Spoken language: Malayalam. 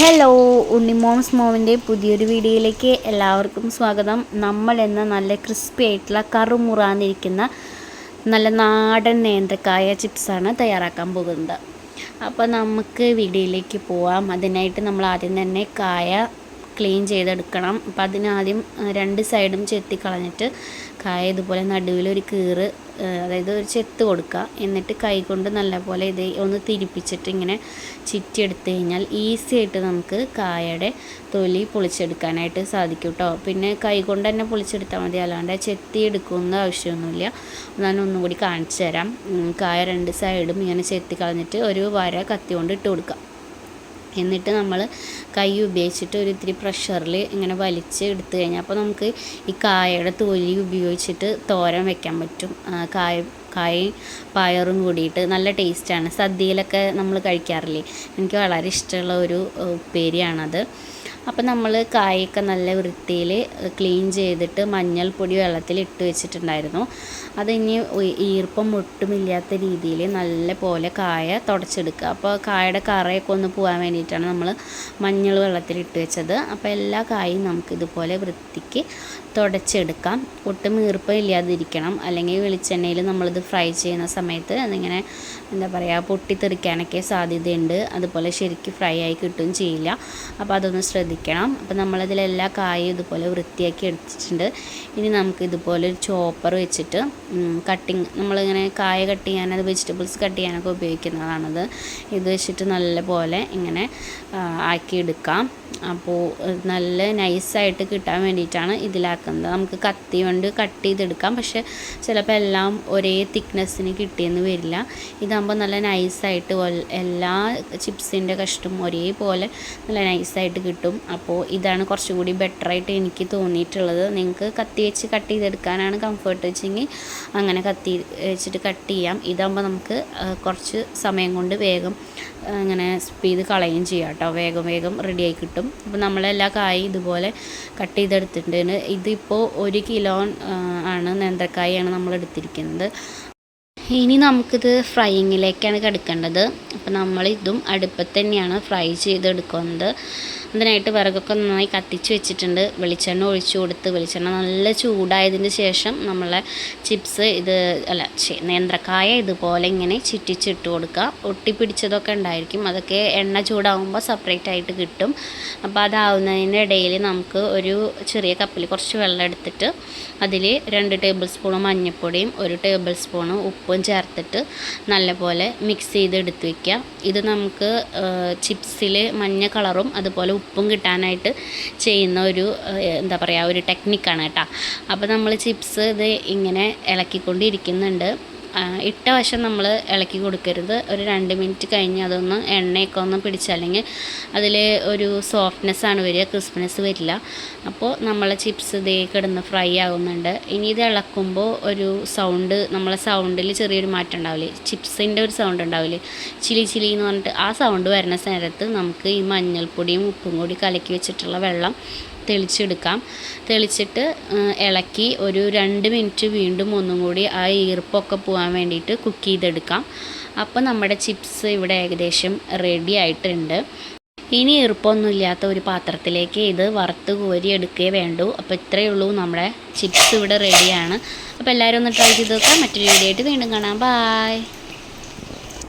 ഹലോ, ഉണ്ണിമോംസ് മോമിൻ്റെ പുതിയൊരു വീഡിയോയിലേക്ക് എല്ലാവർക്കും സ്വാഗതം. നമ്മൾ എന്ന നല്ല ക്രിസ്പി ആയിട്ടുള്ള കറുമുറാന്നിരിക്കുന്ന നല്ല നാടൻ നേന്ത്രക്കായ ചിപ്സാണ് തയ്യാറാക്കാൻ പോകുന്നത്. അപ്പോൾ നമുക്ക് വീഡിയോയിലേക്ക് പോവാം. അതിനായിട്ട് നമ്മൾ ആദ്യം തന്നെ കായ ക്ലീൻ ചെയ്തെടുക്കണം. അപ്പോൾ അതിനാദ്യം രണ്ട് സൈഡും ചെത്തി കളഞ്ഞിട്ട് കായ ഇതുപോലെ നടുവിലൊരു കീറ്, അതായത് ഒരു ചെത്ത് കൊടുക്കുക. എന്നിട്ട് കൈ കൊണ്ട് നല്ലപോലെ ഇത് ഒന്ന് തിരിപ്പിച്ചിട്ട് ഇങ്ങനെ ചിറ്റിയെടുത്ത് കഴിഞ്ഞാൽ ഈസി ആയിട്ട് നമുക്ക് കായയുടെ തൊലി പൊളിച്ചെടുക്കാനായിട്ട് സാധിക്കും കേട്ടോ. പിന്നെ കൈ കൊണ്ട് തന്നെ പൊളിച്ചെടുത്താൽ മതി, അല്ലാണ്ട് ചെത്തി എടുക്കുന്ന ആവശ്യമൊന്നുമില്ല. ഞാൻ ഒന്നും കൂടി കാണിച്ചു തരാം. കായ രണ്ട് സൈഡും ഇങ്ങനെ ചെത്തി കളഞ്ഞിട്ട് ഒരു വര കത്തി കൊണ്ട് ഇട്ട് കൊടുക്കുക. എന്നിട്ട് നമ്മൾ കൈ ഉപയോഗിച്ചിട്ട് ഒരു ഇത്തിരി പ്രഷറിൽ ഇങ്ങനെ വലിച്ച് എടുത്തു കഴിഞ്ഞാൽ അപ്പോൾ നമുക്ക് ഈ കായയുടെ തൊലി ഉപയോഗിച്ചിട്ട് തോരൻ വെക്കാൻ പറ്റും. കായയും പയറും കൂടിയിട്ട് നല്ല ടേസ്റ്റാണ്. സദ്യയിലൊക്കെ നമ്മൾ കഴിക്കാറില്ലേ, എനിക്ക് വളരെ ഇഷ്ടമുള്ള ഒരു ഉപ്പേരിയാണത്. അപ്പോൾ നമ്മൾ കായൊക്കെ നല്ല വൃത്തിയിൽ ക്ലീൻ ചെയ്തിട്ട് മഞ്ഞൾപ്പൊടി വെള്ളത്തിൽ ഇട്ട് വെച്ചിട്ടുണ്ടായിരുന്നു. അതിനി ഈർപ്പം ഒട്ടുമില്ലാത്ത രീതിയിൽ നല്ല പോലെ കായ തുടച്ചെടുക്കുക. അപ്പോൾ കായയുടെ കറയൊക്കെ ഒന്ന് പോകാൻ വേണ്ടിയിട്ടാണ് നമ്മൾ മഞ്ഞൾ വെള്ളത്തിൽ ഇട്ട് വെച്ചത്. അപ്പോൾ എല്ലാ കായും നമുക്ക് ഇതുപോലെ വൃത്തിക്ക് തുടച്ചെടുക്കാം. ഒട്ടും ഈർപ്പം ഇല്ലാതിരിക്കണം, അല്ലെങ്കിൽ വെളിച്ചെണ്ണയിൽ നമ്മളിത് ഫ്രൈ ചെയ്യുന്ന സമയത്ത് അതിങ്ങനെ എന്താ പറയുക പൊട്ടിത്തെറിക്കാനൊക്കെ സാധ്യതയുണ്ട്. അതുപോലെ ശരിക്കും ഫ്രൈ ആയി കിട്ടുകയും ചെയ്യില്ല. അപ്പോൾ അതൊന്ന് ശ്രദ്ധിക്കണം. അപ്പോൾ നമ്മളതിലെല്ലാ കായും ഇതുപോലെ വൃത്തിയാക്കി എടുത്തിട്ടുണ്ട്. ഇനി നമുക്ക് ഇതുപോലെ ഒരു ചോപ്പർ വെച്ചിട്ട് കട്ടിങ്, നമ്മളിങ്ങനെ കായ കട്ട് ചെയ്യാൻ, അത് വെജിറ്റബിൾസ് കട്ട് ചെയ്യാനൊക്കെ ഉപയോഗിക്കുന്നതാണത്. ഇത് വെച്ചിട്ട് നല്ലപോലെ ഇങ്ങനെ ആക്കിയെടുക്കാം. അപ്പോൾ നല്ല നൈസായിട്ട് കിട്ടാൻ വേണ്ടിയിട്ടാണ് ഇതിലാക്കുന്നത്. നമുക്ക് കത്തി കൊണ്ട് കട്ട് ചെയ്തെടുക്കാം, പക്ഷേ ചിലപ്പോൾ എല്ലാം ഒരേ തിക്നെസ്സിന് കിട്ടിയെന്ന് വരില്ല. ഇതാകുമ്പോൾ നല്ല നൈസായിട്ട് എല്ലാ ചിപ്സിൻ്റെ കഷ്ണവും ഒരേപോലെ നല്ല നൈസായിട്ട് കിട്ടും. അപ്പോൾ ഇതാണ് കുറച്ചുകൂടി ബെറ്ററായിട്ട് എനിക്ക് തോന്നിയിട്ടുള്ളത്. നിങ്ങൾക്ക് കത്തി വെച്ച് കട്ട് ചെയ്തെടുക്കാനാണ് കംഫർട്ട് വെച്ചെങ്കിൽ അങ്ങനെ കത്തി വെച്ചിട്ട് കട്ട് ചെയ്യാം. ഇതാകുമ്പോൾ നമുക്ക് കുറച്ച് സമയം കൊണ്ട് വേഗം ഇങ്ങനെ സ്പീഡ് കളയുകയും ചെയ്യാം കേട്ടോ. വേഗം റെഡിയായി കിട്ടും. അപ്പോൾ നമ്മളെല്ലാ കായും ഇതുപോലെ കട്ട് ചെയ്തെടുത്തിട്ടുണ്ട്. ഇതിപ്പോൾ 1 കിലോ ആണ് നേന്ത്രക്കായാണ് നമ്മൾ എടുത്തിരിക്കുന്നത്. ഇനി നമുക്കിത് ഫ്രൈയിങ്ങിലേക്കാണ് കിടക്കേണ്ടത്. അപ്പോൾ നമ്മളിതും അടുപ്പത്ത് തന്നെയാണ് ഫ്രൈ ചെയ്തെടുക്കുന്നത്. അതിനായിട്ട് വിറകൊക്കെ നന്നായി കത്തിച്ച് വെച്ചിട്ടുണ്ട്. വെളിച്ചെണ്ണ ഒഴിച്ചു കൊടുത്ത് വെളിച്ചെണ്ണ നല്ല ചൂടായതിന് ശേഷം നമ്മളെ ചിപ്സ് നേന്ത്രക്കായ ഇതുപോലെ ഇങ്ങനെ ചിറ്റിച്ചിട്ട് കൊടുക്കുക. ഒട്ടിപ്പിടിച്ചതൊക്കെ ഉണ്ടായിരിക്കും, അതൊക്കെ എണ്ണ ചൂടാകുമ്പോൾ സെപ്പറേറ്റ് ആയിട്ട് കിട്ടും. അപ്പോൾ അതാവുന്നതിൻ്റെ ഇടയിൽ നമുക്ക് ഒരു ചെറിയ കപ്പിൽ കുറച്ച് വെള്ളം എടുത്തിട്ട് അതിൽ 2 ടേബിൾ സ്പൂൺ മഞ്ഞൾപ്പൊടിയും 1 ടേബിൾ സ്പൂൺ ഉപ്പും ചേർത്തിട്ട് നല്ലപോലെ മിക്സ് ചെയ്ത് എടുത്ത് വയ്ക്കുക. ഇത് നമുക്ക് ചിപ്സിൽ മഞ്ഞ കളറും അതുപോലെ ഉപ്പും കിട്ടാനായിട്ട് ചെയ്യുന്ന ഒരു എന്താ പറയുക ഒരു ടെക്നിക്കാണ് കേട്ടോ. അപ്പോൾ നമ്മൾ ചിപ്സ് ഇത് ഇങ്ങനെ ഇളക്കിക്കൊണ്ടിരിക്കുന്നുണ്ട്. ഇട്ട വശം നമ്മൾ ഇളക്കി കൊടുക്കരുത്. ഒരു 2 മിനിറ്റ് കഴിഞ്ഞ് അതൊന്ന് എണ്ണയൊക്കെ ഒന്ന് പിടിച്ചല്ലെങ്കിൽ അതിൽ ഒരു സോഫ്റ്റ്നെസ്സാണ് വരിക, ക്രിസ്പിനെസ് വരില്ല. അപ്പോൾ നമ്മളെ ചിപ്സ് ഇതേ കിടന്ന് ഫ്രൈ ആകുന്നുണ്ട്. ഇനി ഇത് ഇളക്കുമ്പോൾ ഒരു സൗണ്ട്, നമ്മളെ സൗണ്ടിൽ ചെറിയൊരു മാറ്റം ഉണ്ടാവില്ലേ, ചിപ്സിൻ്റെ ഒരു സൗണ്ട് ഉണ്ടാവില്ലേ, ചിലി എന്ന് പറഞ്ഞിട്ട് ആ സൗണ്ട് വരുന്ന നേരത്ത് നമുക്ക് ഈ മഞ്ഞൾപ്പൊടിയും ഉപ്പും കൂടി കലക്കി വെച്ചിട്ടുള്ള വെള്ളം തെളിച്ചിട്ട് ഇളക്കി ഒരു 2 മിനിറ്റ് വീണ്ടും ഒന്നും കൂടി ആ ഈർപ്പൊക്കെ പോകാൻ വേണ്ടിയിട്ട് കുക്ക് ചെയ്തെടുക്കാം. അപ്പോൾ നമ്മുടെ ചിപ്സ് ഇവിടെ ഏകദേശം റെഡി ആയിട്ടുണ്ട്. ഇനി ഈർപ്പമൊന്നുമില്ലാത്ത ഒരു പാത്രത്തിലേക്ക് ഇത് വറുത്ത് കോരി എടുക്കുകയേ വേണ്ടൂ. അപ്പോൾ ഇത്രയേ ഉള്ളൂ, നമ്മുടെ ചിപ്സ് ഇവിടെ റെഡിയാണ്. അപ്പോൾ എല്ലാവരും ഒന്ന് ട്രൈ ചെയ്ത് നോക്കാം. മറ്റൊരു വീഡിയോ ആയിട്ട് വീണ്ടും കാണാം. ബായ്.